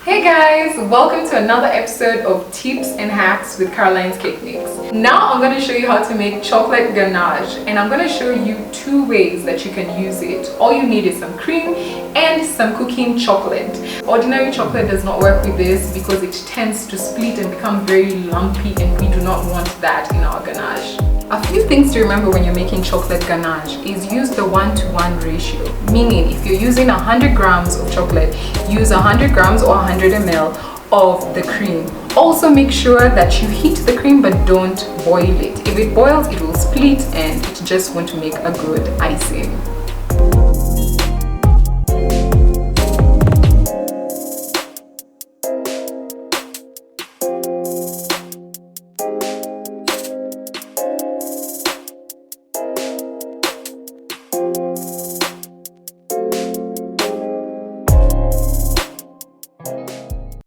Hey guys, welcome to another episode of Tips and Hacks with Caroline's Cake Mix. Now I'm going to show you how to make chocolate ganache, and I'm going to show you two ways that you can use it. All you need is some cream and some cooking chocolate. Ordinary chocolate does not work with this because it tends to split and become very lumpy, and we do not want that in our ganache. A few things to remember when you're making chocolate ganache is use the 1-to-1 ratio, meaning if you're using 100 grams of chocolate, use 100 grams or 100 ml of the cream. Also make sure that you heat the cream but don't boil it. If it boils, it will split and it just won't make a good icing.